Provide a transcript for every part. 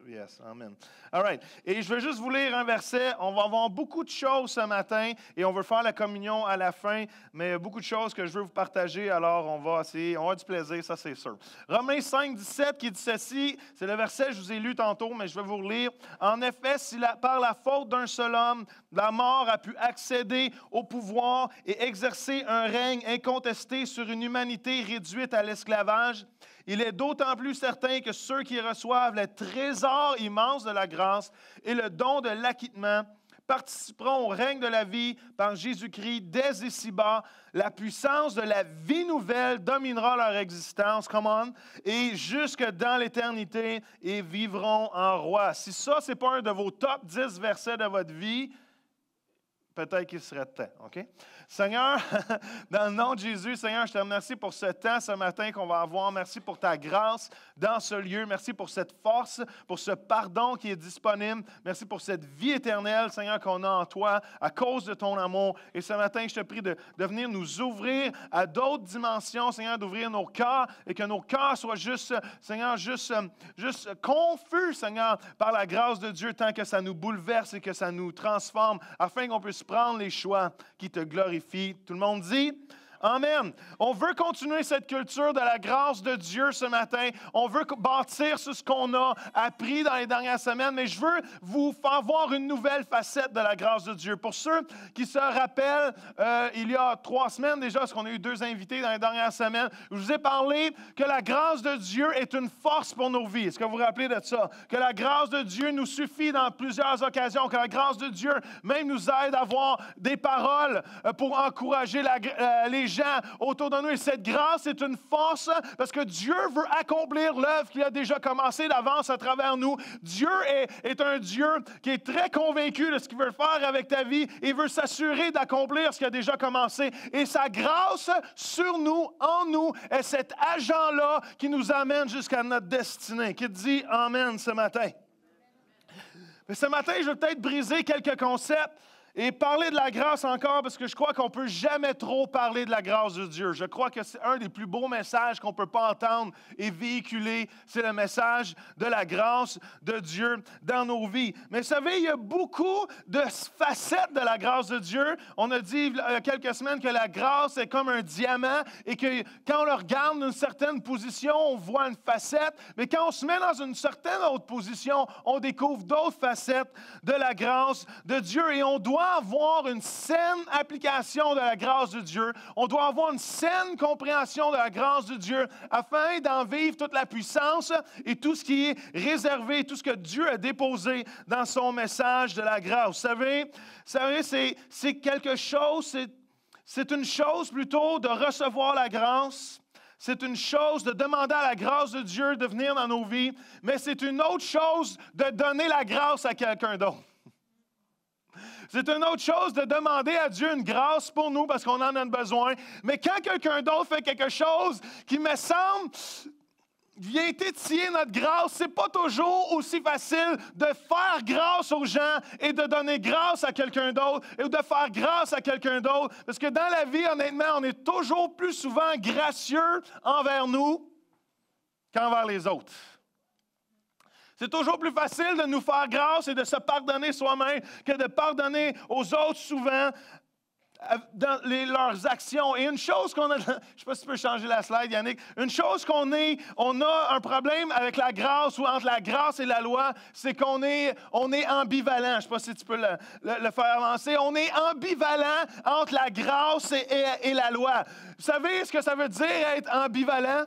Yes, amen. All right. Et je vais juste vous lire un verset. On va avoir beaucoup de choses ce matin et on veut faire la communion à la fin, mais il y a beaucoup de choses que je veux vous partager, alors on va essayer, on va avoir du plaisir, ça c'est sûr. Romains 5, 17 qui dit ceci, c'est le verset que je vous ai lu tantôt, mais je vais vous le lire. En effet, si par la faute d'un seul homme, la mort a pu accéder au pouvoir et exercer un règne incontesté sur une humanité réduite à l'esclavage, il est d'autant plus certain que ceux qui reçoivent le trésor immense de la grâce et le don de l'acquittement participeront au règne de la vie par Jésus-Christ dès ici-bas. La puissance de la vie nouvelle dominera leur existence, come on, et jusque dans l'éternité, et vivront en roi. Si ça, ce n'est pas un de vos top 10 versets de votre vie, peut-être qu'il serait temps, OK? Seigneur, dans le nom de Jésus, Seigneur, je te remercie pour ce temps ce matin qu'on va avoir. Merci pour ta grâce dans ce lieu. Merci pour cette force, pour ce pardon qui est disponible. Merci pour cette vie éternelle, Seigneur, qu'on a en toi à cause de ton amour. Et ce matin, je te prie de venir nous ouvrir à d'autres dimensions, Seigneur, d'ouvrir nos cœurs et que nos cœurs soient juste, Seigneur, juste confus, Seigneur, par la grâce de Dieu, tant que ça nous bouleverse et que ça nous transforme, afin qu'on puisse prendre les choix qui te glorifient. Tout le monde dit? Amen. On veut continuer cette culture de la grâce de Dieu ce matin. On veut bâtir sur ce qu'on a appris dans les dernières semaines, mais je veux vous faire voir une nouvelle facette de la grâce de Dieu. Pour ceux qui se rappellent, il y a 3 semaines déjà, parce qu'on a eu 2 invités dans les dernières semaines, je vous ai parlé que la grâce de Dieu est une force pour nos vies. Est-ce que vous vous rappelez de ça? Que la grâce de Dieu nous suffit dans plusieurs occasions, que la grâce de Dieu même nous aide à avoir des paroles pour encourager les gens autour de nous. Et cette grâce est une force parce que Dieu veut accomplir l'œuvre qu'il a déjà commencée d'avance à travers nous. Dieu est un Dieu qui est très convaincu de ce qu'il veut faire avec ta vie et veut s'assurer d'accomplir ce qu'il a déjà commencé. Et sa grâce sur nous, en nous, est cet agent-là qui nous amène jusqu'à notre destinée. Qui te dit Amen ce matin? Mais ce matin, je vais peut-être briser quelques concepts et parler de la grâce encore, parce que je crois qu'on ne peut jamais trop parler de la grâce de Dieu. Je crois que c'est un des plus beaux messages qu'on ne peut pas entendre et véhiculer. C'est le message de la grâce de Dieu dans nos vies. Mais vous savez, il y a beaucoup de facettes de la grâce de Dieu. On a dit il y a quelques semaines que la grâce est comme un diamant et que quand on le regarde d'une certaine position, on voit une facette. Mais quand on se met dans une certaine autre position, on découvre d'autres facettes de la grâce de Dieu. Et on doit avoir une saine application de la grâce de Dieu. On doit avoir une saine compréhension de la grâce de Dieu afin d'en vivre toute la puissance et tout ce qui est réservé, tout ce que Dieu a déposé dans son message de la grâce. Vous savez c'est quelque chose, c'est une chose plutôt de recevoir la grâce. C'est une chose de demander à la grâce de Dieu de venir dans nos vies, mais c'est une autre chose de donner la grâce à quelqu'un d'autre. C'est une autre chose de demander à Dieu une grâce pour nous parce qu'on en a besoin. Mais quand quelqu'un d'autre fait quelque chose qui me semble vient tétiller notre grâce, c'est pas toujours aussi facile de faire grâce aux gens et de donner grâce à quelqu'un d'autre et de faire grâce à quelqu'un d'autre. Parce que dans la vie, honnêtement, on est toujours plus souvent gracieux envers nous qu'envers les autres. C'est toujours plus facile de nous faire grâce et de se pardonner soi-même que de pardonner aux autres souvent dans leurs actions. Et une chose qu'on a, je ne sais pas si tu peux changer la slide, Yannick, une chose on a un problème avec la grâce ou entre la grâce et la loi, c'est qu'on est ambivalent. Je ne sais pas si tu peux le faire avancer. On est ambivalent entre la grâce et la loi. Vous savez ce que ça veut dire être ambivalent?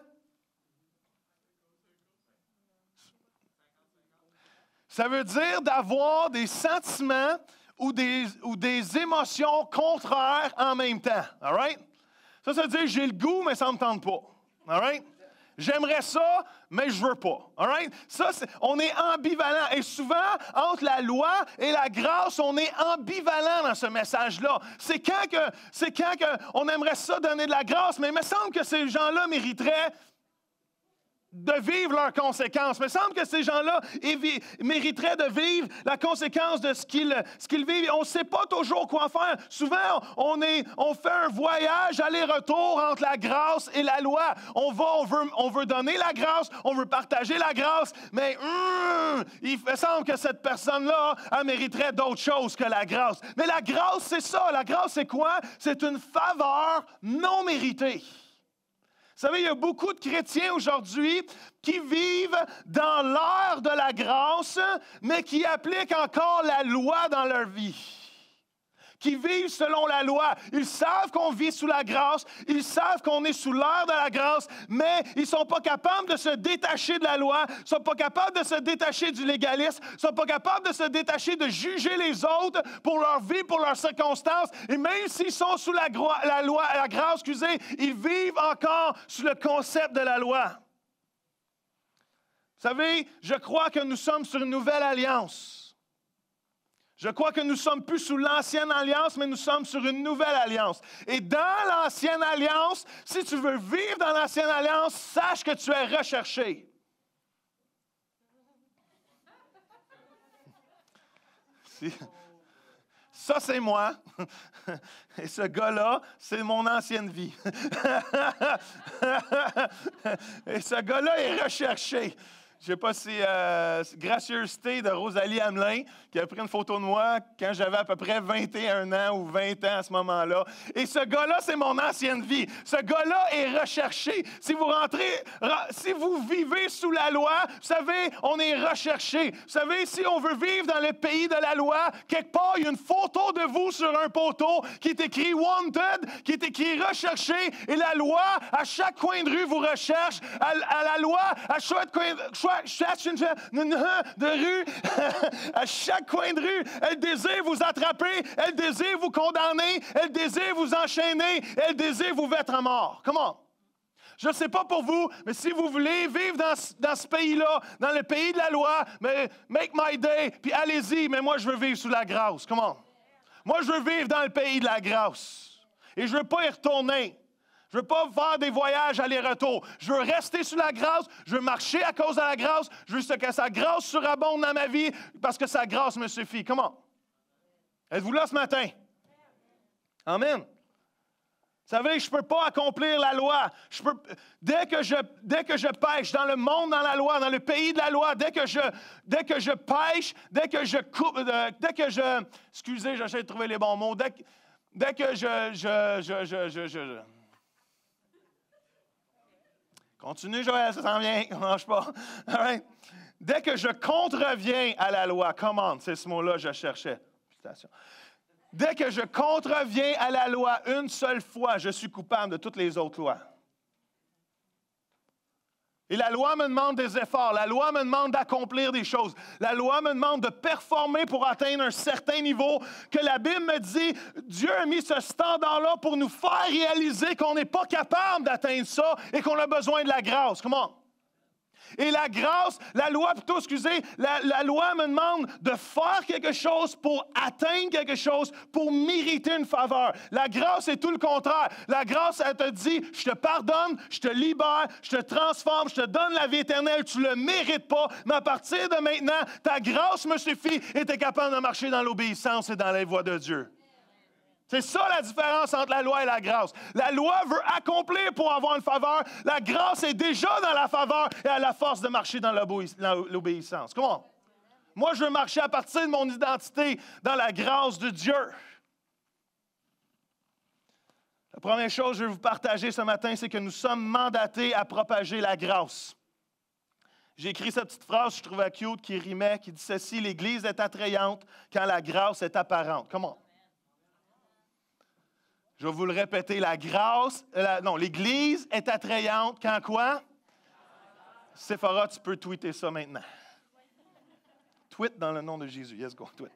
Ça veut dire d'avoir des sentiments ou des émotions contraires en même temps. All right? Ça veut dire j'ai le goût, mais ça ne me tente pas. All right? J'aimerais ça, mais je ne veux pas. All right? Ça, on est ambivalent. Et souvent, entre la loi et la grâce, on est ambivalent dans ce message-là. C'est quand on aimerait ça donner de la grâce, mais il me semble que ces gens-là mériteraient de vivre leurs conséquences. Mais il semble que ces gens-là mériteraient de vivre la conséquence de ce qu'ils vivent. On ne sait pas toujours quoi faire. Souvent, on fait un voyage aller-retour entre la grâce et la loi. On veut donner la grâce, on veut partager la grâce, mais il me semble que cette personne-là, elle mériterait d'autre chose que la grâce. Mais la grâce, c'est ça. La grâce, c'est quoi? C'est une faveur non méritée. Vous savez, il y a beaucoup de chrétiens aujourd'hui qui vivent dans l'ère de la grâce, mais qui appliquent encore la loi dans leur vie. Qui vivent selon la loi. Ils savent qu'on vit sous la grâce, ils savent qu'on est sous l'ère de la grâce, mais ils ne sont pas capables de se détacher de la loi, ils ne sont pas capables de se détacher du légalisme, ils ne sont pas capables de se détacher de juger les autres pour leur vie, pour leurs circonstances. Et même s'ils sont sous la grâce, ils vivent encore sous le concept de la loi. Vous savez, je crois que nous sommes sur une nouvelle alliance. Je crois que nous ne sommes plus sous l'ancienne alliance, mais nous sommes sur une nouvelle alliance. Et dans l'ancienne alliance, si tu veux vivre dans l'ancienne alliance, sache que tu es recherché. Ça, c'est moi. Et ce gars-là, c'est mon ancienne vie. Et ce gars-là est recherché. Je ne sais pas si Gracieuseté de Rosalie Hamelin, qui a pris une photo de moi quand j'avais à peu près 21 ans ou 20 ans à ce moment-là. Et ce gars-là, c'est mon ancienne vie. Ce gars-là est recherché. Si vous vivez sous la loi, vous savez, on est recherché. Vous savez, si on veut vivre dans le pays de la loi, quelque part, il y a une photo de vous sur un poteau qui est écrit « Wanted », qui est écrit « Recherché ». Et la loi, à chaque coin de rue, vous recherche. À la loi, à chaque coin de rue, à chaque coin de rue, elle désire vous attraper, elle désire vous condamner, elle désire vous enchaîner, elle désire vous mettre à mort. Comment? Je ne sais pas pour vous, mais si vous voulez vivre dans ce pays-là, dans le pays de la loi, mais make my day, puis allez-y, mais moi je veux vivre sous la grâce. Comment? Moi je veux vivre dans le pays de la grâce. Et je ne veux pas y retourner. Je ne veux pas faire des voyages aller-retour. Je veux rester sous la grâce. Je veux marcher à cause de la grâce. Je veux que sa grâce surabonde dans ma vie parce que sa grâce me suffit. Comment? Êtes-vous là ce matin? Amen. Vous savez, je ne peux pas accomplir la loi. Dès que je pêche dans le monde, dans la loi, dans le pays de la loi, dès que je pêche, excusez, j'essaie de trouver les bons mots, dès que continue, Joël, ça s'en vient, on ne mange pas. All right. Dès que je contreviens à la loi, commande, c'est ce mot-là que je cherchais. Dès que je contreviens à la loi une seule fois, je suis coupable de toutes les autres lois. Et la loi me demande des efforts. La loi me demande d'accomplir des choses. La loi me demande de performer pour atteindre un certain niveau que la Bible me dit, Dieu a mis ce standard-là pour nous faire réaliser qu'on n'est pas capable d'atteindre ça et qu'on a besoin de la grâce. Comment? Et la grâce, la loi me demande de faire quelque chose pour atteindre quelque chose, pour mériter une faveur. La grâce est tout le contraire. La grâce, elle te dit, je te pardonne, je te libère, je te transforme, je te donne la vie éternelle, tu ne le mérites pas, mais à partir de maintenant, ta grâce me suffit et tu es capable de marcher dans l'obéissance et dans les voies de Dieu. C'est ça la différence entre la loi et la grâce. La loi veut accomplir pour avoir une faveur. La grâce est déjà dans la faveur et a la force de marcher dans l'obéissance. Comment? Moi, je veux marcher à partir de mon identité dans la grâce de Dieu. La première chose que je veux vous partager ce matin, c'est que nous sommes mandatés à propager la grâce. J'ai écrit cette petite phrase, je trouvais cute, qui rimait, qui dit ceci, « L'Église est attrayante quand la grâce est apparente. » Comment? Je vais vous le répéter, l'Église est attrayante quand quoi? Sephora, tu peux tweeter ça maintenant. Tweet dans le nom de Jésus. Yes, go, tweet.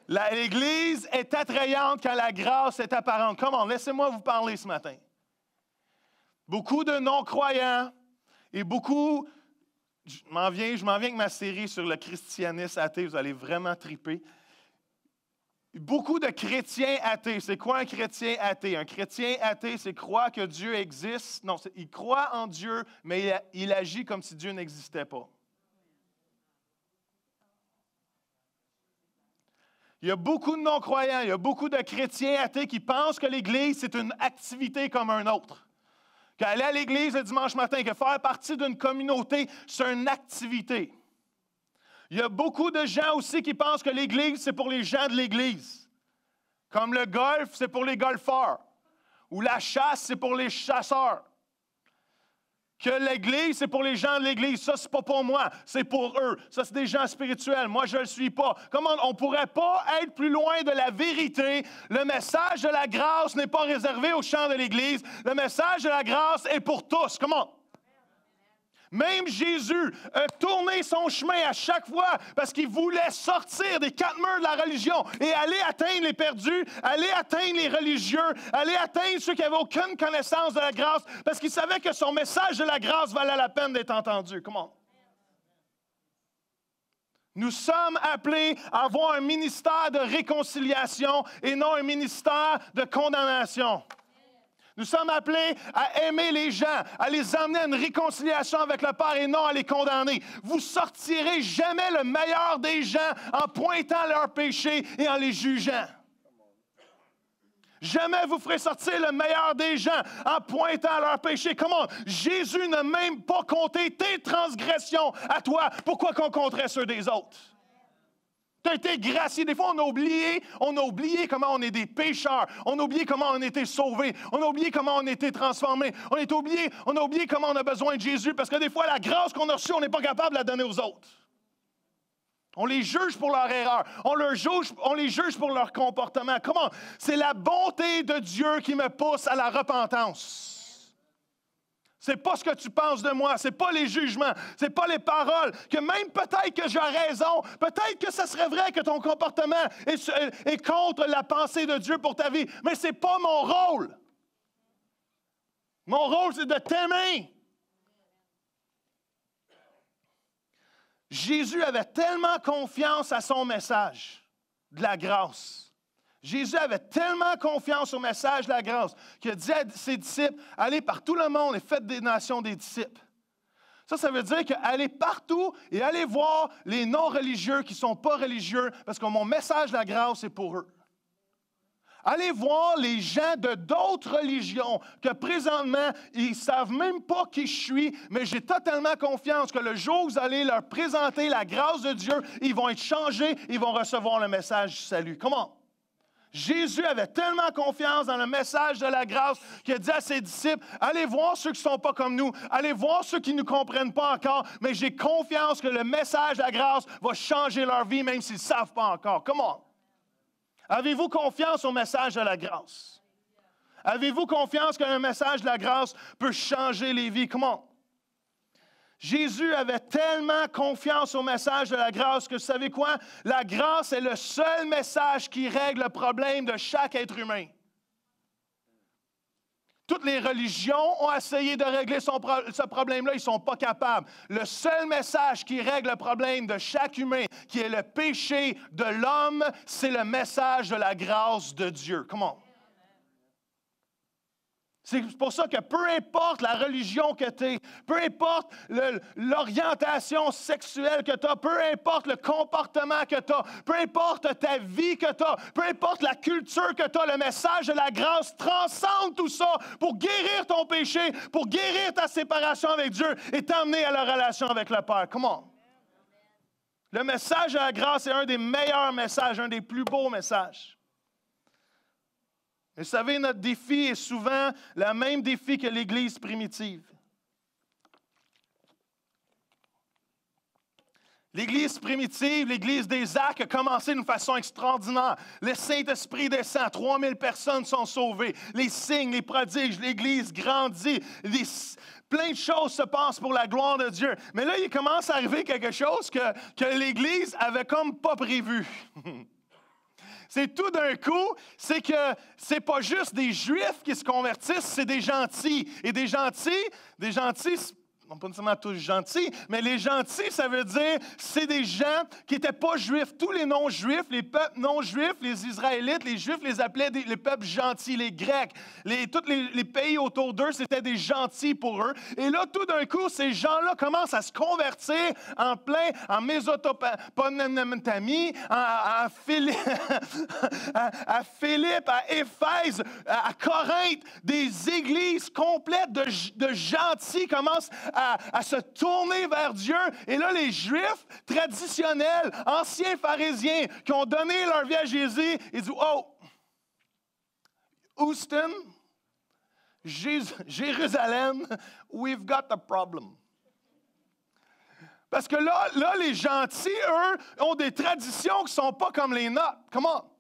L'Église est attrayante quand la grâce est apparente. Comment? Laissez-moi vous parler ce matin. Beaucoup de non-croyants et beaucoup... Je m'en viens avec ma série sur le christianisme athée. Vous allez vraiment triper. beaucoup de chrétiens athées. C'est quoi un chrétien athée? Un chrétien athée, c'est croire que Dieu existe. Non, il croit en Dieu, mais il agit comme si Dieu n'existait pas. Il y a beaucoup de non-croyants, il y a beaucoup de chrétiens athées qui pensent que l'Église, c'est une activité comme un autre. Qu'aller à l'Église le dimanche matin, que faire partie d'une communauté, c'est une activité. Il y a beaucoup de gens aussi qui pensent que l'Église, c'est pour les gens de l'Église. Comme le golf, c'est pour les golfeurs. Ou la chasse, c'est pour les chasseurs. Que l'Église, c'est pour les gens de l'Église. Ça, c'est pas pour moi, c'est pour eux. Ça, c'est des gens spirituels. Moi, je ne le suis pas. Comment on ne pourrait pas être plus loin de la vérité? Le message de la grâce n'est pas réservé aux gens de l'Église. Le message de la grâce est pour tous. Comment? Même Jésus a tourné son chemin à chaque fois parce qu'il voulait sortir des quatre murs de la religion et aller atteindre les perdus, aller atteindre les religieux, aller atteindre ceux qui n'avaient aucune connaissance de la grâce parce qu'il savait que son message de la grâce valait la peine d'être entendu. Comment? Nous sommes appelés à avoir un ministère de réconciliation et non un ministère de condamnation. Nous sommes appelés à aimer les gens, à les amener à une réconciliation avec le Père et non à les condamner. Vous sortirez jamais le meilleur des gens en pointant leurs péchés et en les jugeant. Jamais vous ferez sortir le meilleur des gens en pointant leurs péchés. Comment? Jésus n'a même pas compté tes transgressions à toi. Pourquoi qu'on compterait ceux des autres? Tu as été gracié. Des fois, on a oublié comment on est des pécheurs. On a oublié comment on a été sauvés. On a oublié comment on a été transformés. On a oublié comment on a besoin de Jésus parce que des fois, la grâce qu'on a reçue, on n'est pas capable de la donner aux autres. On les juge pour leur erreur. On les juge pour leur comportement. Comment? C'est la bonté de Dieu qui me pousse à la repentance. C'est pas ce que tu penses de moi, c'est pas les jugements, c'est pas les paroles, que même peut-être que j'ai raison, peut-être que ça serait vrai que ton comportement est contre la pensée de Dieu pour ta vie, mais c'est pas mon rôle. Mon rôle, c'est de t'aimer. Jésus avait tellement confiance à son message de la grâce. Jésus avait tellement confiance au message de la grâce qu'il a dit à ses disciples, allez par tout le monde et faites des nations des disciples. Ça veut dire qu'aller partout et aller voir les non-religieux qui ne sont pas religieux, parce que mon message de la grâce est pour eux. Allez voir les gens de d'autres religions que présentement, ils ne savent même pas qui je suis, mais j'ai totalement confiance que le jour où vous allez leur présenter la grâce de Dieu, ils vont être changés, ils vont recevoir le message du salut. Comment? Jésus avait tellement confiance dans le message de la grâce qu'il a dit à ses disciples, allez voir ceux qui ne sont pas comme nous, allez voir ceux qui ne nous comprennent pas encore, mais j'ai confiance que le message de la grâce va changer leur vie, même s'ils ne savent pas encore. Comment? Avez-vous confiance au message de la grâce? Avez-vous confiance que le message de la grâce peut changer les vies? Comment? Jésus avait tellement confiance au message de la grâce que, vous savez quoi? La grâce est le seul message qui règle le problème de chaque être humain. Toutes les religions ont essayé de régler ce problème-là, ils ne sont pas capables. Le seul message qui règle le problème de chaque humain, qui est le péché de l'homme, c'est le message de la grâce de Dieu. Comment? C'est pour ça que peu importe la religion que tu es, peu importe l'orientation sexuelle que tu as, peu importe le comportement que tu as, peu importe ta vie que tu as, peu importe la culture que tu as, le message de la grâce transcende tout ça pour guérir ton péché, pour guérir ta séparation avec Dieu et t'amener à la relation avec le Père. Comment? Le message de la grâce est un des meilleurs messages, un des plus beaux messages. Vous savez, notre défi est souvent le même défi que l'Église primitive. L'Église primitive, l'Église des Actes a commencé d'une façon extraordinaire. Le Saint-Esprit descend, 3000 personnes sont sauvées. Les signes, les prodiges, l'Église grandit. Plein de choses se passent pour la gloire de Dieu. Mais là, il commence à arriver quelque chose que l'Église avait comme pas prévu. C'est tout d'un coup, c'est que c'est pas juste des Juifs qui se convertissent, c'est des gentils. Et des gentils, sont pas nécessairement tous gentils, mais les gentils, ça veut dire, c'est des gens qui n'étaient pas juifs. Tous les non-juifs, les peuples non-juifs, les Israélites, les Juifs les appelaient les peuples gentils, les Grecs. Tous les pays autour d'eux, c'était des gentils pour eux. Et là, tout d'un coup, ces gens-là commencent à se convertir en Mésopotamie, à Philippe, à Éphèse, à Corinthe. Des églises complètes de gentils commencent à se tourner vers Dieu. Et là, les Juifs traditionnels, anciens pharisiens, qui ont donné leur vie à Jésus, ils disent, oh, Houston, Jérusalem, we've got a problem. Parce que là, les gentils, eux, ont des traditions qui ne sont pas comme les nôtres. Comment?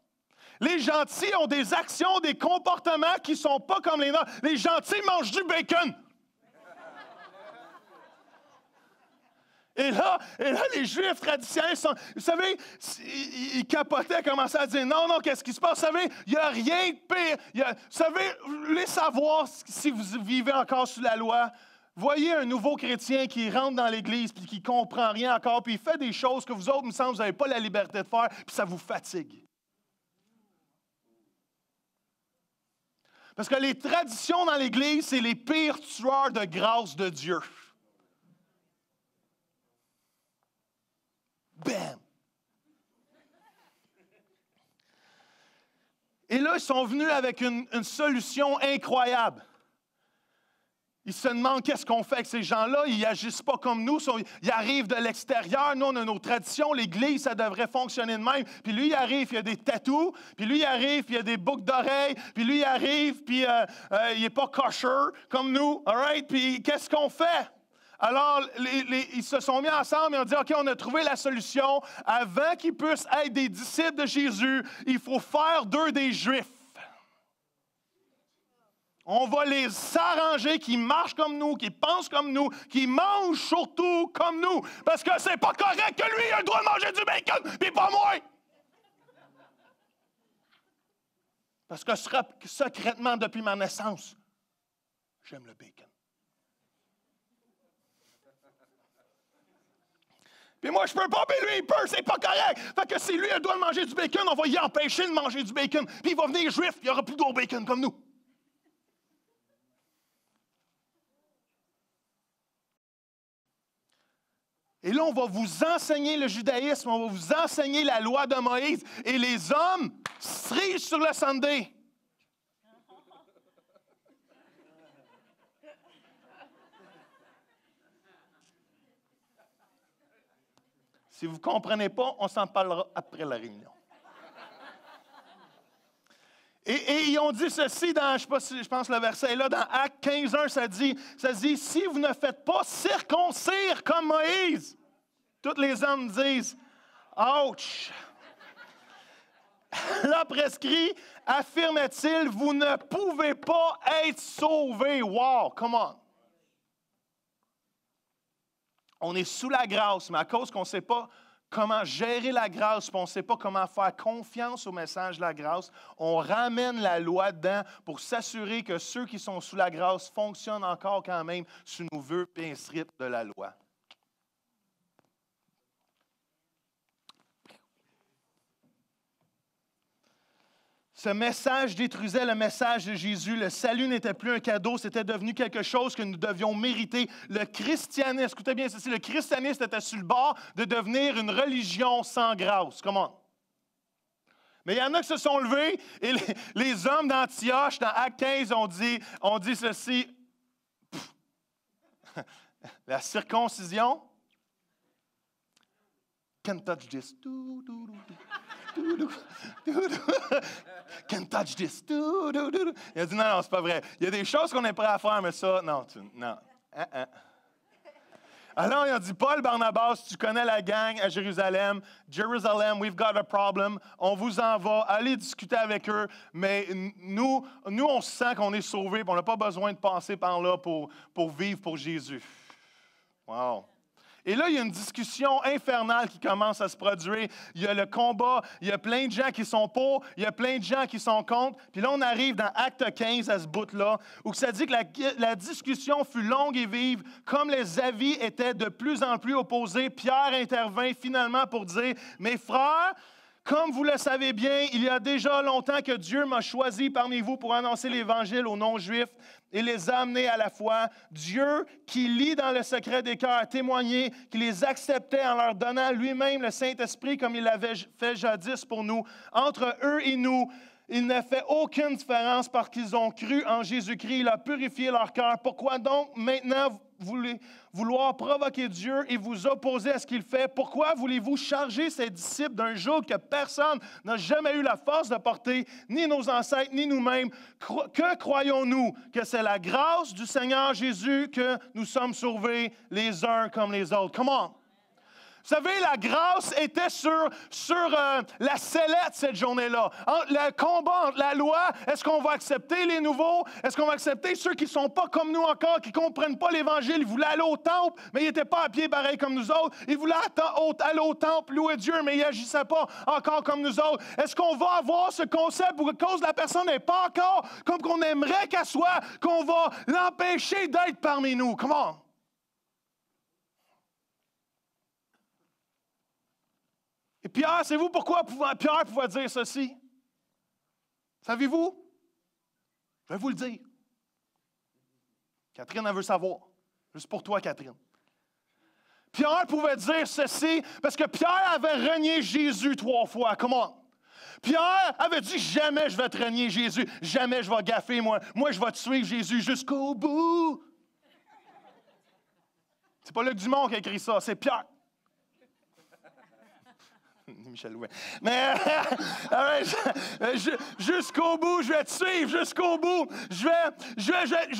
Les gentils ont des actions, des comportements qui ne sont pas comme les nôtres. Les gentils mangent du bacon. Et là, les Juifs traditionnels, vous savez, ils capotaient, commençaient à dire, non, qu'est-ce qui se passe? Vous savez, il n'y a rien de pire. Vous savez, vous voulez savoir si vous vivez encore sous la loi? Voyez un nouveau chrétien qui rentre dans l'Église puis qui ne comprend rien encore, puis il fait des choses que vous autres, il me semble, vous n'avez pas la liberté de faire, puis ça vous fatigue. Parce que les traditions dans l'Église, c'est les pires tueurs de grâce de Dieu. Bam! Et là, ils sont venus avec une solution incroyable. Ils se demandent qu'est-ce qu'on fait avec ces gens-là. Ils n'agissent pas comme nous. Ils arrivent de l'extérieur. Nous, on a nos traditions. L'Église, ça devrait fonctionner de même. Puis lui, il arrive, il y a des tatous. Puis lui, il arrive, il y a des boucles d'oreilles. Puis lui, il arrive, puis il n'est pas kosher comme nous. All right? Puis qu'est-ce qu'on fait? Alors, ils se sont mis ensemble et ont dit, OK, on a trouvé la solution. Avant qu'ils puissent être des disciples de Jésus, il faut faire d'eux des Juifs. On va les arranger, qui marchent comme nous, qui pensent comme nous, qui mangent surtout comme nous. Parce que c'est pas correct que lui, il a le droit de manger du bacon, puis pas moi. Parce que secrètement, depuis ma naissance, j'aime le bacon. Puis moi, je peux pas, mais lui, il peut, c'est pas correct. Fait que si lui, il a le droit de manger du bacon, on va y empêcher de manger du bacon. Puis il va venir juif, il n'y aura plus d'autre bacon comme nous. Et là, on va vous enseigner le judaïsme, on va vous enseigner la loi de Moïse. Et les hommes serient sur le Sunday. Si vous ne comprenez pas, on s'en parlera après la réunion. Et ils ont dit ceci dans, je pense le verset est là, dans Actes 15:1, ça dit, si vous ne faites pas circoncire comme Moïse, tous les hommes disent, ouch! Là prescrit, affirme-t-il, vous ne pouvez pas être sauvés. Wow, come on! On est sous la grâce, mais à cause qu'on ne sait pas comment gérer la grâce, puis on ne sait pas comment faire confiance au message de la grâce, on ramène la loi dedans pour s'assurer que ceux qui sont sous la grâce fonctionnent encore quand même sous nos vœux pince de la loi. Ce message détruisait le message de Jésus. Le salut n'était plus un cadeau, c'était devenu quelque chose que nous devions mériter. Le christianisme, écoutez bien ceci, le christianisme était sur le bord de devenir une religion sans grâce. Comment? Mais il y en a qui se sont levés et les hommes d'Antioche, dans Actes 15, ont dit ceci. La circoncision. Can't touch this. Can't touch this. Il a dit non, c'est pas vrai. Il y a des choses qu'on est prêt à faire, mais ça, non. Alors, il a dit, Paul, Barnabas, tu connais la gang à Jérusalem. Jerusalem, we've got a problem. On vous en va. Allez discuter avec eux. Mais nous on se sent qu'on est sauvés. On n'a pas besoin de passer par là pour vivre pour Jésus. Wow. Et là, il y a une discussion infernale qui commence à se produire. Il y a le combat, il y a plein de gens qui sont pour, il y a plein de gens qui sont contre. Puis là, on arrive dans Acte 15 à ce bout-là, où ça dit que la discussion fut longue et vive. Comme les avis étaient de plus en plus opposés, Pierre intervint finalement pour dire, « Mes frères, comme vous le savez bien, il y a déjà longtemps que Dieu m'a choisi parmi vous pour annoncer l'Évangile aux non-juifs et les amener à la foi. Dieu, qui lit dans le secret des cœurs, a témoigné qu'il les acceptait en leur donnant lui-même le Saint-Esprit comme il l'avait fait jadis pour nous. Entre eux et nous, il ne fait aucune différence parce qu'ils ont cru en Jésus-Christ. Il a purifié leur cœur. Pourquoi donc maintenant vouloir provoquer Dieu et vous opposer à ce qu'il fait? Pourquoi voulez-vous charger ses disciples d'un joug que personne n'a jamais eu la force de porter, ni nos ancêtres, ni nous-mêmes? Que croyons-nous? Que c'est la grâce du Seigneur Jésus que nous sommes sauvés les uns comme les autres. Come on! Vous savez, la grâce était sur la sellette cette journée-là. Le combat entre la loi, est-ce qu'on va accepter les nouveaux? Est-ce qu'on va accepter ceux qui ne sont pas comme nous encore, qui ne comprennent pas l'Évangile? Ils voulaient aller au temple, mais ils n'étaient pas à pied pareil comme nous autres. Ils voulaient aller au temple, louer Dieu, mais ils n'agissaient pas encore comme nous autres. Est-ce qu'on va avoir ce concept où, à cause de la personne n'est pas encore comme qu'on aimerait qu'elle soit, qu'on va l'empêcher d'être parmi nous? Comment? Et Pierre, savez-vous pourquoi Pierre pouvait dire ceci? Savez-vous? Je vais vous le dire. Catherine, elle veut savoir. Juste pour toi, Catherine. Pierre pouvait dire ceci parce que Pierre avait renié Jésus 3 fois. Comment? Pierre avait dit, jamais je vais te renier Jésus. Jamais je vais gaffer, moi. Moi, je vais te suivre Jésus jusqu'au bout. C'est pas Luc Dumont qui a écrit ça, c'est Pierre. Michel Louis. Mais jusqu'au bout, je vais te suivre, jusqu'au bout. Je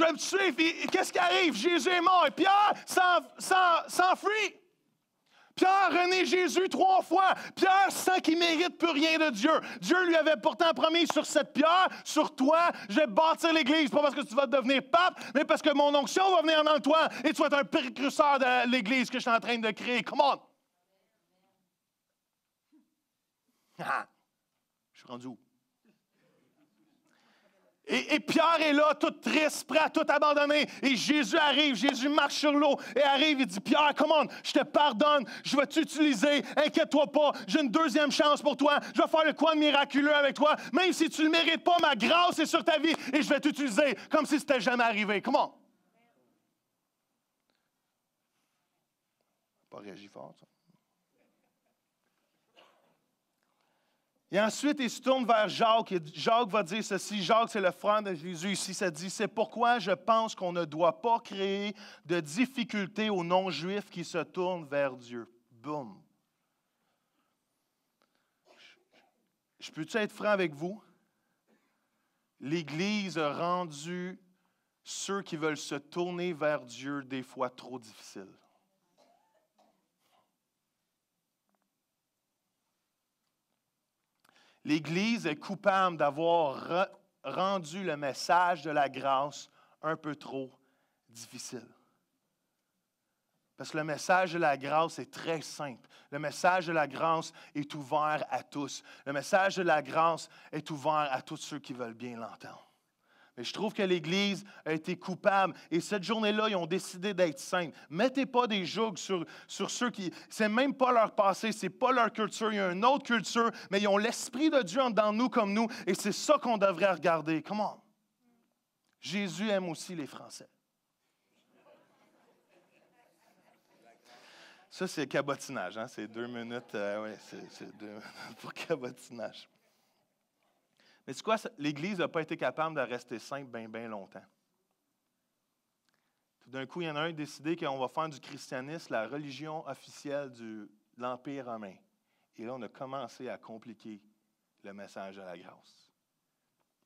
vais me suivre. Et qu'est-ce qui arrive? Jésus est mort et Pierre s'enfuit. Pierre renie Jésus 3 fois. Pierre sent qu'il ne mérite plus rien de Dieu. Dieu lui avait pourtant promis sur cette pierre, sur toi, je vais bâtir l'Église. Pas parce que tu vas devenir pape, mais parce que mon onction va venir dans toi et tu vas être un précurseur de l'Église que je suis en train de créer. Come on! Ah, je suis rendu où? Et Pierre est là, tout triste, prêt à tout abandonner. Et Jésus arrive, Jésus marche sur l'eau et arrive, il dit, Pierre, come on, je te pardonne, je vais t'utiliser, inquiète-toi pas, j'ai une deuxième chance pour toi, je vais faire le quoi de miraculeux avec toi, même si tu ne le mérites pas, ma grâce est sur ta vie et je vais t'utiliser comme si c'était jamais arrivé. Come on? Pas réagi fort, ça. Et ensuite, il se tourne vers Jacques et Jacques va dire ceci. Jacques, c'est le frère de Jésus ici. Ça dit, c'est pourquoi je pense qu'on ne doit pas créer de difficultés aux non-juifs qui se tournent vers Dieu. Boum. Je peux-tu être franc avec vous? L'Église a rendu ceux qui veulent se tourner vers Dieu des fois trop difficiles. L'Église est coupable d'avoir rendu le message de la grâce un peu trop difficile. Parce que le message de la grâce est très simple. Le message de la grâce est ouvert à tous. Le message de la grâce est ouvert à tous ceux qui veulent bien l'entendre. Mais je trouve que l'Église a été coupable. Et cette journée-là, ils ont décidé d'être simples. Mettez pas des jougs sur ceux qui... C'est même pas leur passé, c'est pas leur culture. Il y a une autre culture, mais ils ont l'Esprit de Dieu dans nous comme nous. Et c'est ça qu'on devrait regarder. Comment? Jésus aime aussi les Français. Ça, c'est cabotinage. Hein? C'est 2 minutes. Ouais, c'est 2 minutes pour cabotinage. Mais c'est quoi? L'Église n'a pas été capable de rester simple bien longtemps. Tout d'un coup, il y en a un qui a décidé qu'on va faire du christianisme la religion officielle de l'Empire romain. Et là, on a commencé à compliquer le message de la grâce.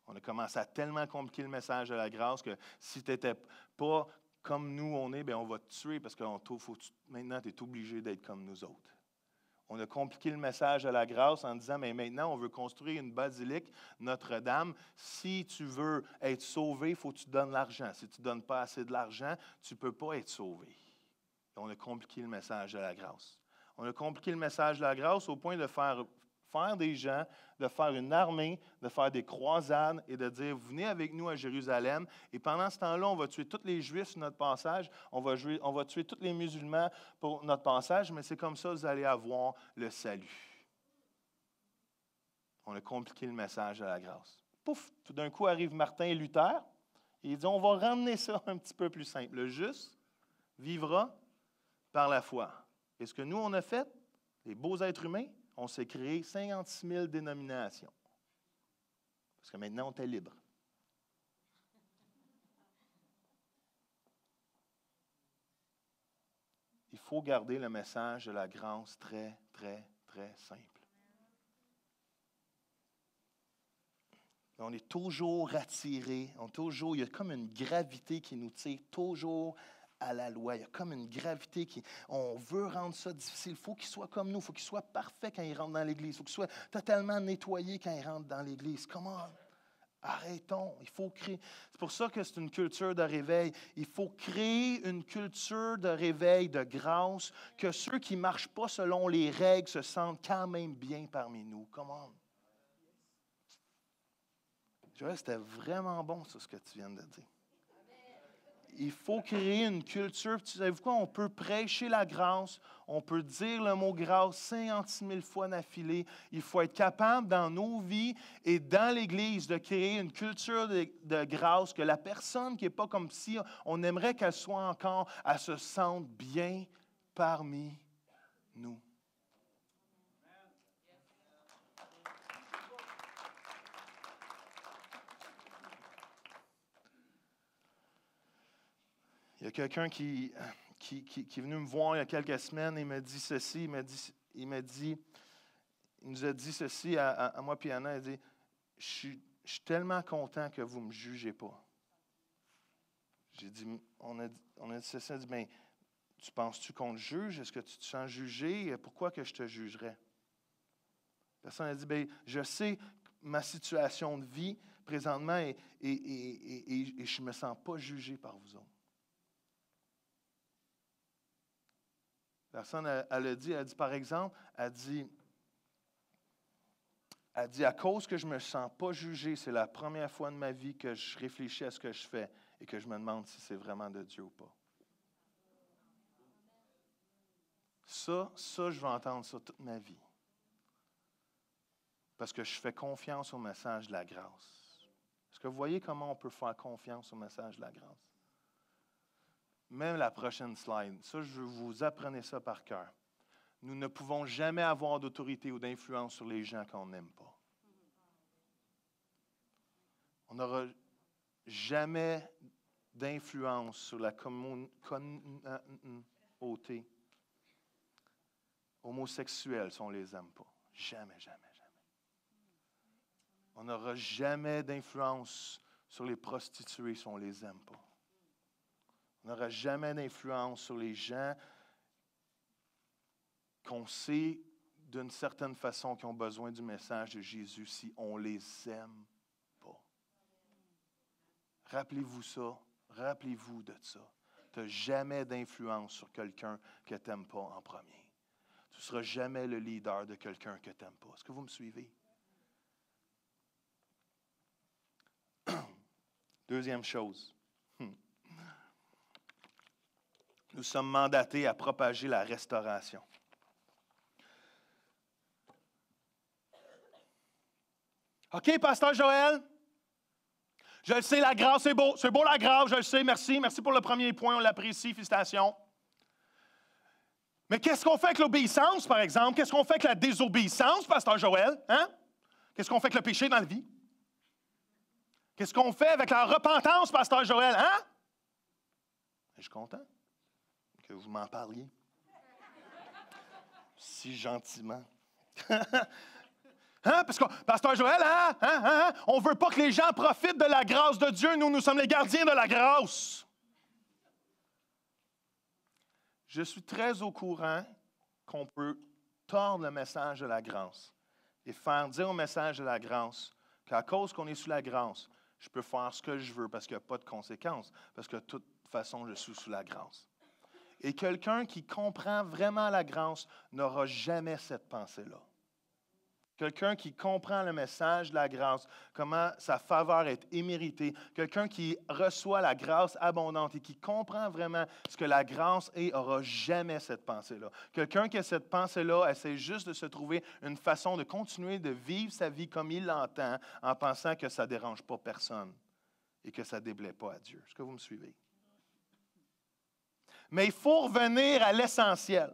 On a commencé à tellement compliquer le message de la grâce que si tu n'étais pas comme nous on est, bien, on va te tuer parce que maintenant, tu es obligé d'être comme nous autres. On a compliqué le message de la grâce en disant, mais maintenant, on veut construire une basilique, Notre-Dame. Si tu veux être sauvé, il faut que tu donnes l'argent. Si tu ne donnes pas assez de l'argent, tu ne peux pas être sauvé. On a compliqué le message de la grâce. On a compliqué le message de la grâce au point de faire des gens, de faire une armée, de faire des croisades et de dire, venez avec nous à Jérusalem. Et pendant ce temps-là, on va tuer tous les Juifs sur notre passage, on va tuer tous les musulmans pour notre passage, mais c'est comme ça que vous allez avoir le salut. On a compliqué le message de la grâce. Pouf, tout d'un coup arrive Martin et Luther, et il dit, on va ramener ça un petit peu plus simple. Le juste vivra par la foi. Et ce que nous, on a fait, les beaux êtres humains, on s'est créé 56 000 dénominations. Parce que maintenant, on est libre. Il faut garder le message de la grâce très, très, très simple. On est toujours attiré, il y a comme une gravité qui nous tire toujours à la loi. Il y a comme une gravité on veut rendre ça difficile. Il faut qu'il soit comme nous, il faut qu'il soit parfait quand il rentre dans l'Église, il faut qu'il soit totalement nettoyé quand il rentre dans l'Église. Comment? Arrêtons, il faut créer. C'est pour ça que c'est une culture de réveil. Il faut créer une culture de réveil, de grâce, que ceux qui ne marchent pas selon les règles se sentent quand même bien parmi nous. Comment? Joël, c'était vraiment bon, ça, ce que tu viens de dire. Il faut créer une culture. Tu savez quoi? On peut prêcher la grâce, on peut dire le mot grâce 56 000 fois d'affilée. Il faut être capable dans nos vies et dans l'Église de créer une culture de grâce, que la personne qui n'est pas comme si on aimerait qu'elle soit encore, elle se sente bien parmi nous. Il y a quelqu'un qui est venu me voir il y a quelques semaines et me dit ceci. Il nous a dit ceci à moi et à Anna. Il dit, je suis tellement content que vous ne me jugez pas. J'ai dit, on a dit ceci. Il dit, bien, tu penses-tu qu'on te juge? Est-ce que tu te sens jugé? Pourquoi que je te jugerais? La personne a dit, bien, je sais ma situation de vie présentement et je ne me sens pas jugé par vous autres. La personne, elle a dit, par exemple, elle dit, à cause que je ne me sens pas jugé, c'est la première fois de ma vie que je réfléchis à ce que je fais et que je me demande si c'est vraiment de Dieu ou pas. Ça, je vais entendre ça toute ma vie. Parce que je fais confiance au message de la grâce. Est-ce que vous voyez comment on peut faire confiance au message de la grâce? Même la prochaine slide, ça, je vous apprenez ça par cœur. Nous ne pouvons jamais avoir d'autorité ou d'influence sur les gens qu'on n'aime pas. On n'aura jamais d'influence sur la communauté homosexuelle si on ne les aime pas. Jamais, jamais, jamais. On n'aura jamais d'influence sur les prostituées si on ne les aime pas. On n'aura jamais d'influence sur les gens qu'on sait d'une certaine façon qui ont besoin du message de Jésus si on ne les aime pas. Rappelez-vous ça. Rappelez-vous de ça. Tu n'as jamais d'influence sur quelqu'un que tu n'aimes pas en premier. Tu ne seras jamais le leader de quelqu'un que tu n'aimes pas. Est-ce que vous me suivez? Deuxième chose. Nous sommes mandatés à propager la restauration. OK, Pasteur Joël. Je le sais, la grâce, c'est beau. C'est beau la grâce, je le sais. Merci. Merci pour le premier point, on l'apprécie. Félicitations. Mais qu'est-ce qu'on fait avec l'obéissance, par exemple? Qu'est-ce qu'on fait avec la désobéissance, Pasteur Joël? Hein? Qu'est-ce qu'on fait avec le péché dans la vie? Qu'est-ce qu'on fait avec la repentance, Pasteur Joël? Hein? Je suis content que vous m'en parliez. Si gentiment. Hein? Parce que, Pasteur Joël, on ne veut pas que les gens profitent de la grâce de Dieu. Nous sommes les gardiens de la grâce. Je suis très au courant qu'on peut tordre le message de la grâce et faire dire au message de la grâce qu'à cause qu'on est sous la grâce, je peux faire ce que je veux parce qu'il n'y a pas de conséquences, parce que de toute façon, je suis sous la grâce. Et quelqu'un qui comprend vraiment la grâce n'aura jamais cette pensée-là. Quelqu'un qui comprend le message de la grâce, comment sa faveur est imméritée, quelqu'un qui reçoit la grâce abondante et qui comprend vraiment ce que la grâce est, n'aura jamais cette pensée-là. Quelqu'un qui a cette pensée-là essaie juste de se trouver une façon de continuer de vivre sa vie comme il l'entend en pensant que ça ne dérange pas personne et que ça ne déplaît pas à Dieu. Est-ce que vous me suivez? Mais il faut revenir à l'essentiel.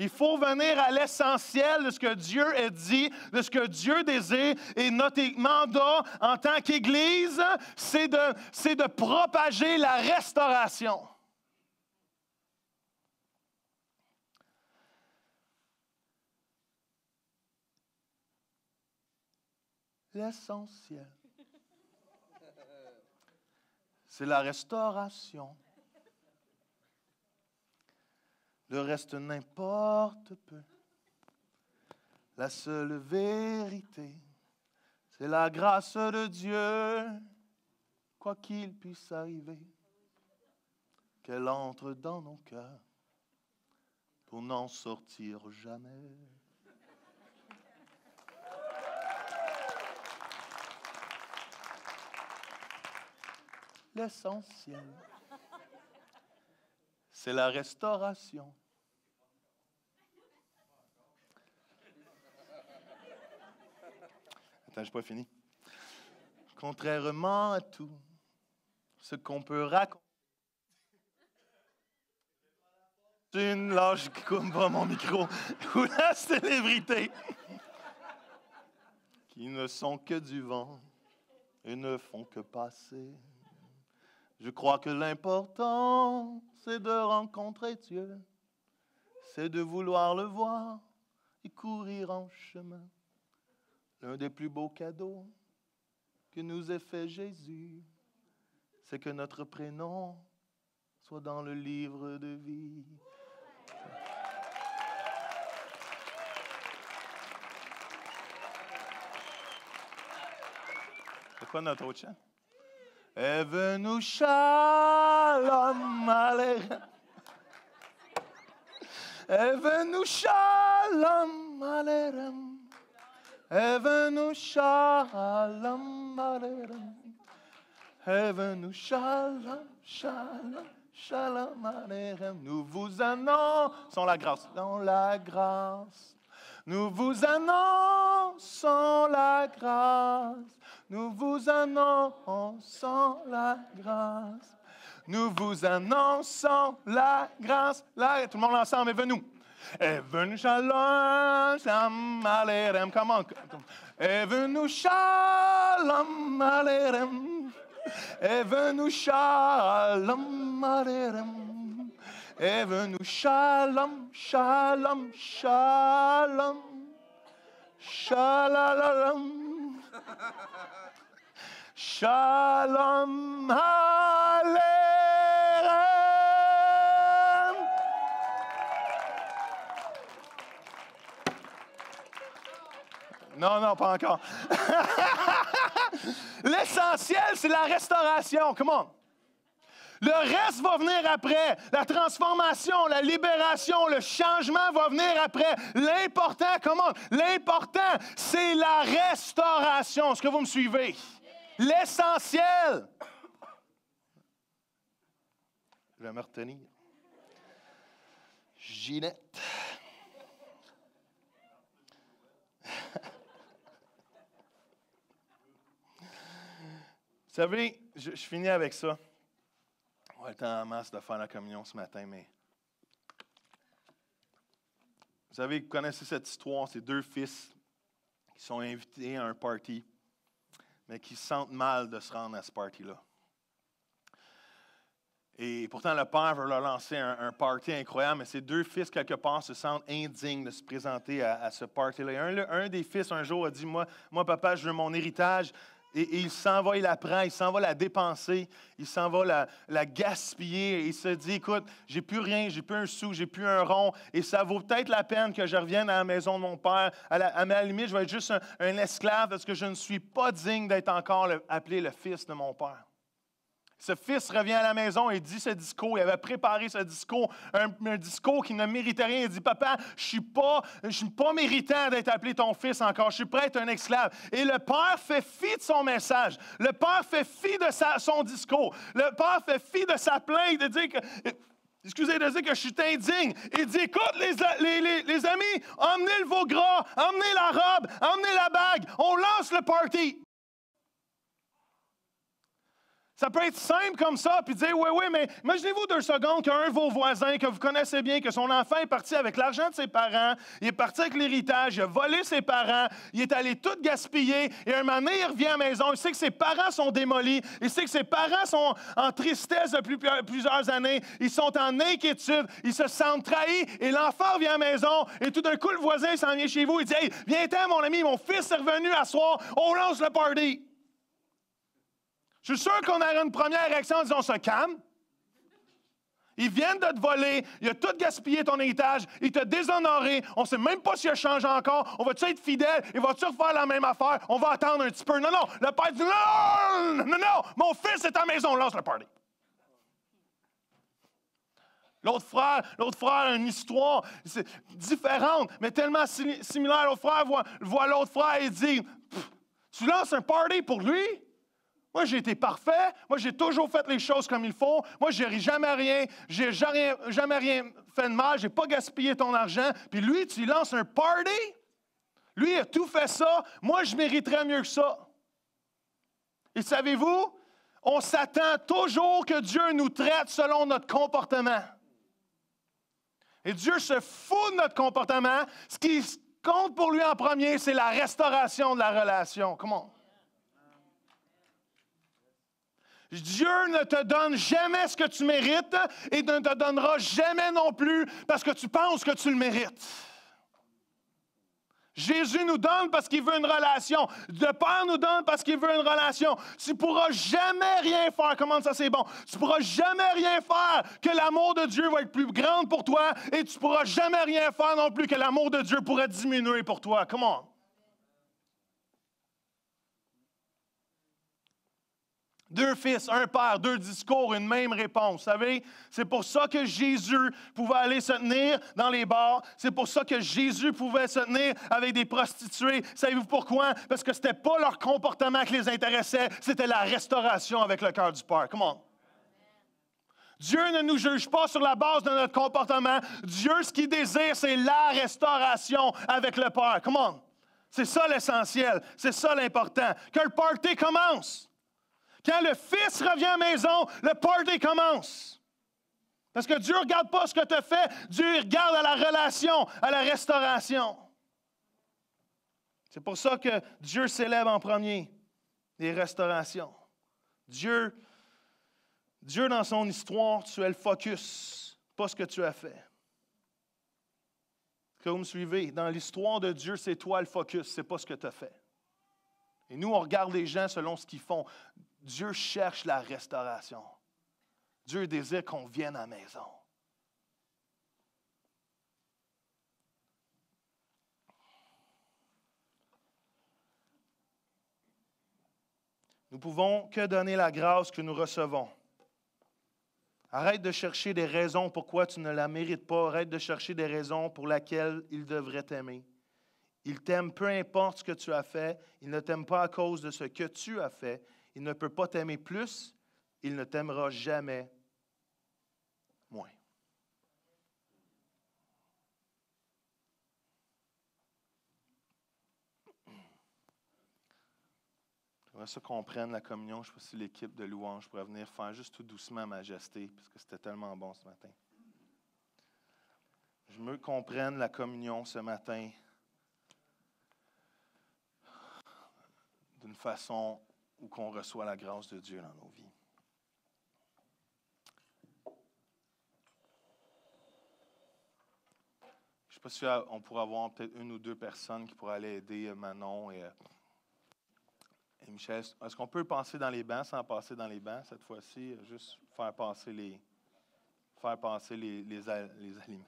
Il faut venir à l'essentiel de ce que Dieu a dit, de ce que Dieu désire. Et notre mandat en tant qu'Église, c'est de propager la restauration. L'essentiel, c'est la restauration. Le reste n'importe peu. La seule vérité, c'est la grâce de Dieu, quoi qu'il puisse arriver, qu'elle entre dans nos cœurs pour n'en sortir jamais. L'essentiel, c'est la restauration. Attends, je n'ai pas fini. Contrairement à tout ce qu'on peut raconter. Là, je coupe pas mon micro. Ou la célébrité. Qui ne sont que du vent et ne font que passer. Je crois que l'important, c'est de rencontrer Dieu. C'est de vouloir le voir et courir en chemin. L'un des plus beaux cadeaux que nous ait fait Jésus, c'est que notre prénom soit dans le livre de vie. C'est quoi notre autre chant? Est venu Shalom Aleichem. Est venu Shalom Aleichem. Est venu Shalom Aleichem. Est venu Shalom, Shalom, Shalom Aleichem. Nous vous annonçons la grâce. Dans la grâce. Nous vous annonçons la grâce. Nous vous annonçons la grâce. Nous vous annonçons la grâce. Tout le monde ensemble est venu. Est venu Shalom, Shalom Aleichem. Comment? Est venu Shalom Aleichem. Est venu Shalom Aleichem. Est venu Shalom, Shalom, Shalom. Shalom. Shalom Aleichem. Non, pas encore. L'essentiel, c'est la restauration. Come on. Le reste va venir après. La transformation, la libération, le changement va venir après. L'important, comment? L'important, c'est la restauration. Est-ce que vous me suivez? L'essentiel. Je vais me retenir. Ginette. Vous savez, je finis avec ça. On a le temps en masse de faire la communion ce matin, mais vous savez, vous connaissez cette histoire, c'est deux fils qui sont invités à un party, mais qui se sentent mal de se rendre à ce party-là. Et pourtant, le père veut leur lancer un party incroyable, mais ces deux fils, quelque part, se sentent indignes de se présenter à ce party-là. Un des fils, un jour, a dit, moi, papa, je veux mon héritage. Et il s'en va, il la prend, il s'en va la dépenser, il s'en va la gaspiller. Et il se dit, écoute, j'ai plus rien, j'ai plus un sou, j'ai plus un rond. Et ça vaut peut-être la peine que je revienne à la maison de mon père. À ma limite, je vais être juste un esclave parce que je ne suis pas digne d'être encore appelé le fils de mon père. Ce fils revient à la maison et dit ce discours. Il avait préparé ce discours, un discours qui ne méritait rien. Il dit, papa, je suis pas méritant d'être appelé ton fils encore. Je suis prêt à être un esclave. Et le père fait fi de son message. Le père fait fi de son discours. Le père fait fi de sa plainte, de dire que je suis indigne. Il dit, écoute, les amis, emmenez le veau gras, emmenez la robe, emmenez la bague. On lance le party. Ça peut être simple comme ça, puis dire, oui, mais imaginez-vous 2 secondes qu'un de vos voisins que vous connaissez bien, que son enfant est parti avec l'argent de ses parents, il est parti avec l'héritage, il a volé ses parents, il est allé tout gaspiller, et un moment donné, il revient à la maison, il sait que ses parents sont démolis, il sait que ses parents sont en tristesse depuis plusieurs années, ils sont en inquiétude, ils se sentent trahis, et l'enfant revient à la maison, et tout d'un coup, le voisin s'en vient chez vous, il dit, hey, viens-t'en, mon ami, mon fils est revenu à soir, on lance le party. Je suis sûr qu'on aurait une première réaction en disant, on se calme. Ils viennent de te voler, il a tout gaspillé ton héritage, il t'a déshonoré, on ne sait même pas s'il a changé encore, on va-tu être fidèle, il va-tu refaire la même affaire, on va attendre un petit peu. Non, le père dit, non, mon fils est à la maison, lance le party. L'autre frère a une histoire différente, mais tellement similaire. L'autre frère voit l'autre frère et dit, tu lances un party pour lui? Moi, j'ai été parfait. Moi, j'ai toujours fait les choses comme il faut. Moi, j'ai jamais rien fait de mal. Je n'ai pas gaspillé ton argent. Puis lui, tu lui lances un party? Lui, il a tout fait ça. Moi, je mériterais mieux que ça. Et savez-vous, on s'attend toujours que Dieu nous traite selon notre comportement. Et Dieu se fout de notre comportement. Ce qui compte pour lui en premier, c'est la restauration de la relation. Comment? Dieu ne te donne jamais ce que tu mérites et ne te donnera jamais non plus parce que tu penses que tu le mérites. Jésus nous donne parce qu'il veut une relation. Le Père nous donne parce qu'il veut une relation. Tu ne pourras jamais rien faire. Comment ça, c'est bon? Tu ne pourras jamais rien faire que l'amour de Dieu va être plus grand pour toi et tu ne pourras jamais rien faire non plus que l'amour de Dieu pourrait diminuer pour toi. Comment? Deux fils, un père, 2 discours, une même réponse. Vous savez, c'est pour ça que Jésus pouvait aller se tenir dans les bars. C'est pour ça que Jésus pouvait se tenir avec des prostituées. Savez-vous pourquoi? Parce que ce n'était pas leur comportement qui les intéressait, c'était la restauration avec le cœur du Père. Come on. Dieu ne nous juge pas sur la base de notre comportement. Dieu, ce qu'il désire, c'est la restauration avec le Père. Come on. C'est ça l'essentiel. C'est ça l'important. Que le party commence. Quand le fils revient à la maison, le party commence. Parce que Dieu ne regarde pas ce que tu as fait, Dieu regarde à la relation, à la restauration. C'est pour ça que Dieu célèbre en premier les restaurations. Dieu, dans son histoire, tu es le focus, pas ce que tu as fait. Est-ce que vous me suivez? Dans l'histoire de Dieu, c'est toi le focus, c'est pas ce que tu as fait. Et nous, on regarde les gens selon ce qu'ils font. Dieu cherche la restauration. Dieu désire qu'on vienne à la maison. Nous pouvons que donner la grâce que nous recevons. Arrête de chercher des raisons pourquoi tu ne la mérites pas. Arrête de chercher des raisons pour lesquelles il devrait t'aimer. Il t'aime peu importe ce que tu as fait. Il ne t'aime pas à cause de ce que tu as fait. Il ne peut pas t'aimer plus. Il ne t'aimera jamais moins. J'aimerais ça qu'on prenne la communion. Je ne sais pas si l'équipe de louange pourrait venir faire juste tout doucement Majesté, parce que c'était tellement bon ce matin. Je veux qu'on prenne la communion ce matin d'une façon où qu'on reçoit la grâce de Dieu dans nos vies. Je ne sais pas si on pourrait avoir peut-être 1 ou 2 personnes qui pourraient aller aider Manon et Michel. Est-ce qu'on peut passer dans les bancs sans passer dans les bancs cette fois-ci? Juste faire passer les aliments.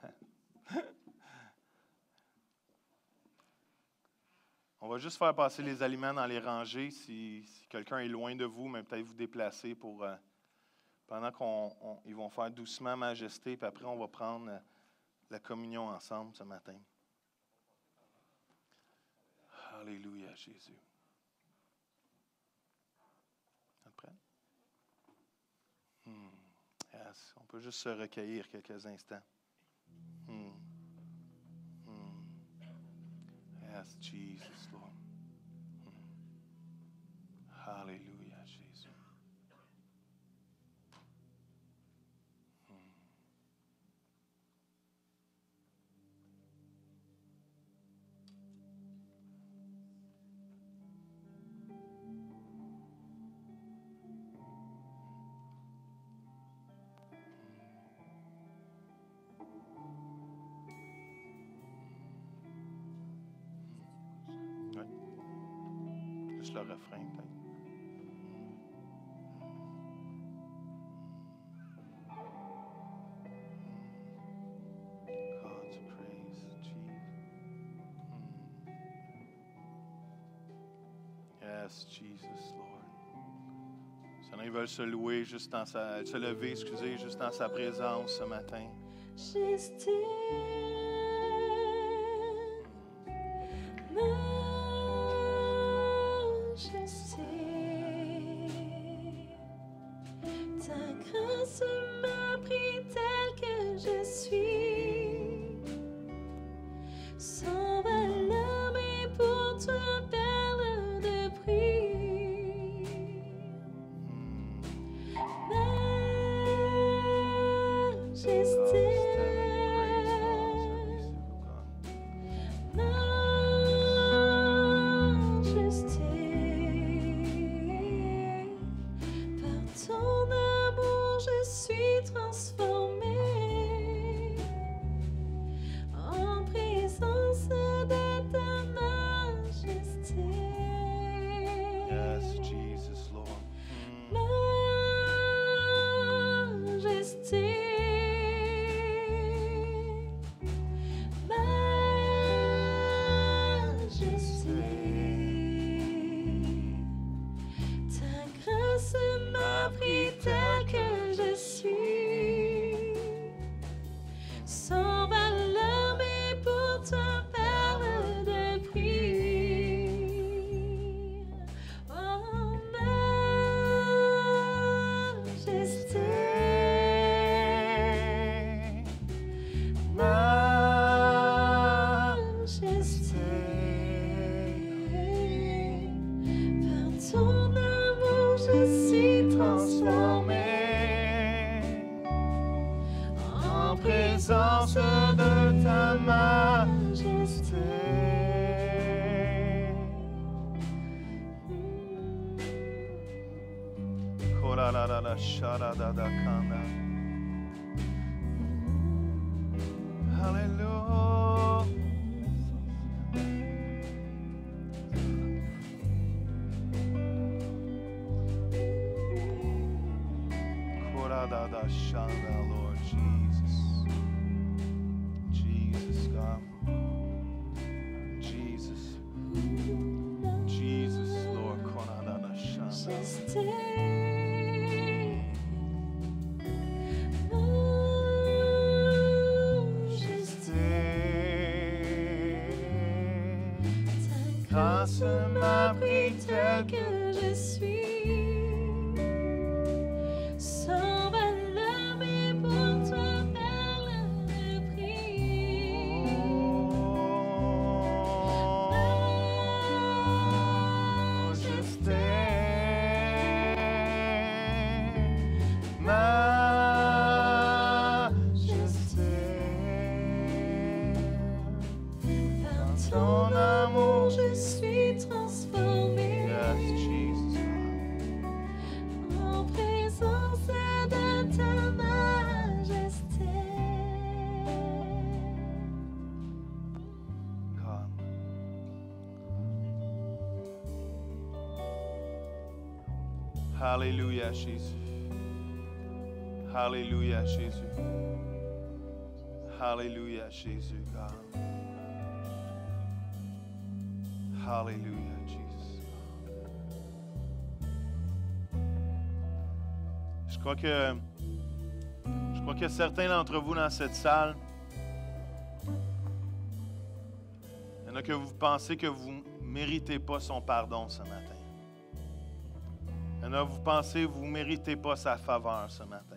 On va juste faire passer les aliments dans les rangées. Si quelqu'un est loin de vous, mais peut-être vous déplacer pour Pendant qu'ils vont faire doucement majesté, puis après, on va prendre la communion ensemble ce matin. Alléluia, Jésus. Après? Yes. On peut juste se recueillir quelques instants. Yes, Jesus, Lord. Alléluia, Jésus. Juste le refrain, peut-être. God's praise, Jesus. Yes, Jesus, Lord. Seigneur, ils veulent se louer juste dans se lever, excusez, juste dans sa présence ce matin. Hallelujah. Lord Jesus. Jesus, God. Jesus. Jesus, Lord. Grâce m'a pris tel que je suis, sans valeur, mais pour toi perle de prix. Majesté, par ton amour je suis transformé. Yes, Jesus. En présence de ta majesté. God. Hallelujah, Jésus. Hallelujah, Jésus. Hallelujah, Jésus, God. Hallelujah, Jesus. Je crois que certains d'entre vous dans cette salle, il y en a que vous pensez que vous ne méritez pas son pardon ce matin. Il y en a que vous pensez que vous ne méritez pas sa faveur ce matin.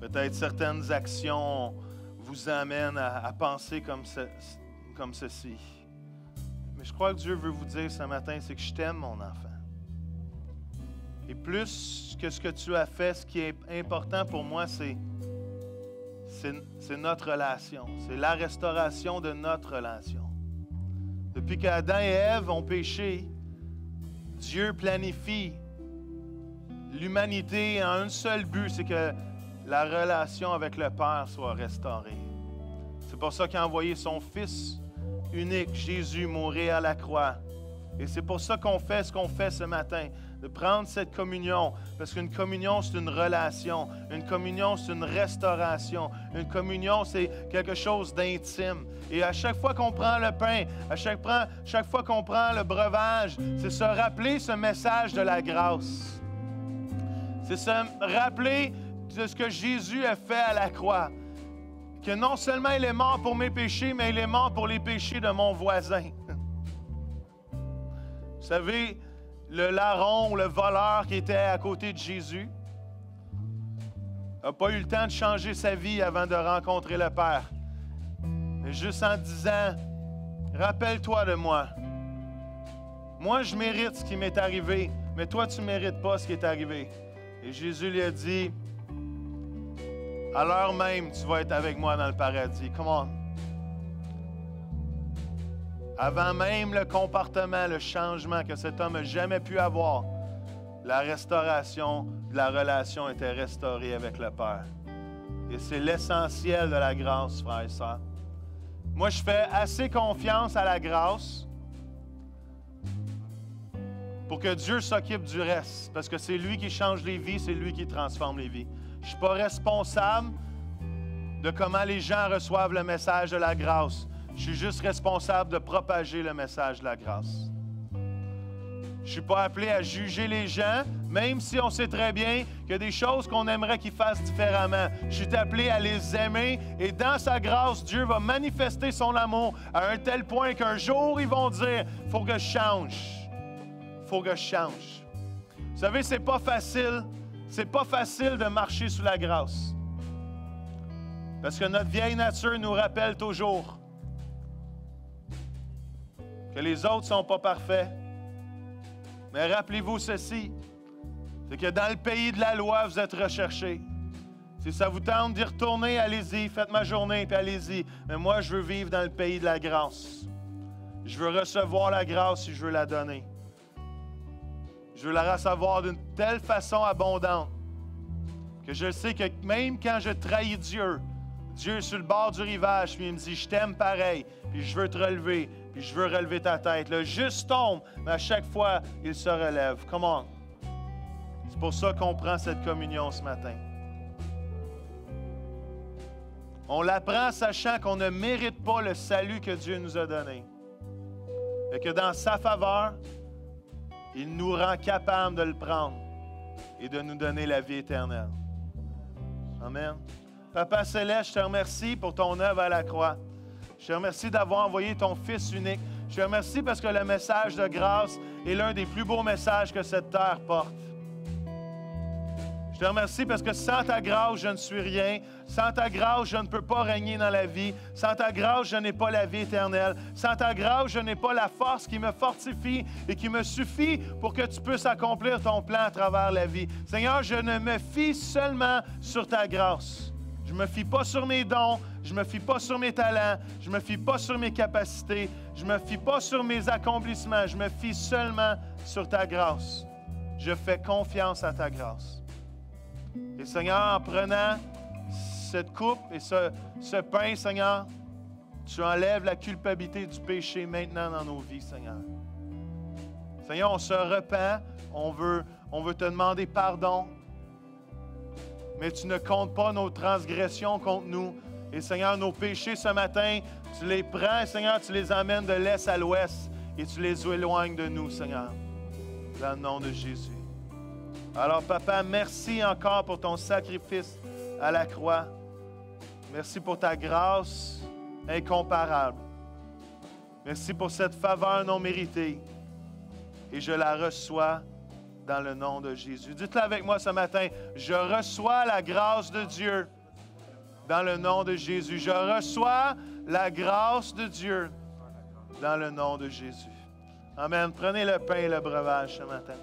Peut-être certaines actions vous amènent à penser comme ceci. Mais je crois que Dieu veut vous dire ce matin, c'est que je t'aime, mon enfant. Et plus que ce que tu as fait, ce qui est important pour moi, c'est notre relation. C'est la restauration de notre relation. Depuis qu'Adam et Ève ont péché, Dieu planifie l'humanité en un seul but, c'est que la relation avec le Père soit restaurée. C'est pour ça qu'il a envoyé son Fils unique, Jésus, mourir à la croix. Et c'est pour ça qu'on fait ce qu'on fait ce matin, de prendre cette communion, parce qu'une communion, c'est une relation. Une communion, c'est une restauration. Une communion, c'est quelque chose d'intime. Et à chaque fois qu'on prend le pain, à chaque fois qu'on prend le breuvage, c'est se rappeler ce message de la grâce. C'est se rappeler de ce que Jésus a fait à la croix. Que non seulement il est mort pour mes péchés, mais il est mort pour les péchés de mon voisin. Vous savez, le larron, le voleur qui était à côté de Jésus, n'a pas eu le temps de changer sa vie avant de rencontrer le Père. Mais juste en disant, rappelle-toi de moi. Moi, je mérite ce qui m'est arrivé, mais toi, tu ne mérites pas ce qui est arrivé. Et Jésus lui a dit, à l'heure même, tu vas être avec moi dans le paradis. Come on. Avant même le comportement, le changement que cet homme n'a jamais pu avoir, la restauration de la relation était restaurée avec le Père. Et c'est l'essentiel de la grâce, frères et sœurs. Moi, je fais assez confiance à la grâce pour que Dieu s'occupe du reste. Parce que c'est lui qui change les vies, c'est lui qui transforme les vies. Je ne suis pas responsable de comment les gens reçoivent le message de la grâce. Je suis juste responsable de propager le message de la grâce. Je ne suis pas appelé à juger les gens, même si on sait très bien qu'il y a des choses qu'on aimerait qu'ils fassent différemment. Je suis appelé à les aimer et dans sa grâce, Dieu va manifester son amour à un tel point qu'un jour, ils vont dire, il faut que je change. Il faut que je change. Vous savez, c'est pas facile. C'est pas facile de marcher sous la grâce. Parce que notre vieille nature nous rappelle toujours que les autres ne sont pas parfaits. Mais rappelez-vous ceci, c'est que dans le pays de la loi, vous êtes recherchés. Si ça vous tente d'y retourner, allez-y, faites ma journée, puis allez-y. Mais moi, je veux vivre dans le pays de la grâce. Je veux recevoir la grâce si je veux la donner. Je veux la recevoir d'une telle façon abondante que je sais que même quand je trahis Dieu, Dieu est sur le bord du rivage, puis il me dit, je t'aime pareil, puis je veux te relever, puis je veux relever ta tête. Le juste tombe, mais à chaque fois, il se relève. Come on. C'est pour ça qu'on prend cette communion ce matin. On la prend sachant qu'on ne mérite pas le salut que Dieu nous a donné. Et que dans sa faveur, il nous rend capables de le prendre et de nous donner la vie éternelle. Amen. Papa Céleste, je te remercie pour ton œuvre à la croix. Je te remercie d'avoir envoyé ton Fils unique. Je te remercie parce que le message de grâce est l'un des plus beaux messages que cette terre porte. Je te remercie parce que sans ta grâce, je ne suis rien. Sans ta grâce, je ne peux pas régner dans la vie. Sans ta grâce, je n'ai pas la vie éternelle. Sans ta grâce, je n'ai pas la force qui me fortifie et qui me suffit pour que tu puisses accomplir ton plan à travers la vie. Seigneur, je ne me fie seulement sur ta grâce. Je ne me fie pas sur mes dons. Je ne me fie pas sur mes talents. Je ne me fie pas sur mes capacités. Je ne me fie pas sur mes accomplissements. Je me fie seulement sur ta grâce. Je fais confiance à ta grâce. Et Seigneur, en prenant cette coupe et ce pain, Seigneur, tu enlèves la culpabilité du péché maintenant dans nos vies, Seigneur. Seigneur, on se repent, on veut te demander pardon, mais tu ne comptes pas nos transgressions contre nous. Et Seigneur, nos péchés ce matin, tu les prends, Seigneur, tu les emmènes de l'est à l'ouest et tu les éloignes de nous, Seigneur. dans le nom de Jésus. Alors, Papa, merci encore pour ton sacrifice à la croix. Merci pour ta grâce incomparable. Merci pour cette faveur non méritée. Et je la reçois dans le nom de Jésus. Dites-le avec moi ce matin. Je reçois la grâce de Dieu dans le nom de Jésus. Je reçois la grâce de Dieu dans le nom de Jésus. Amen. Prenez le pain et le breuvage ce matin.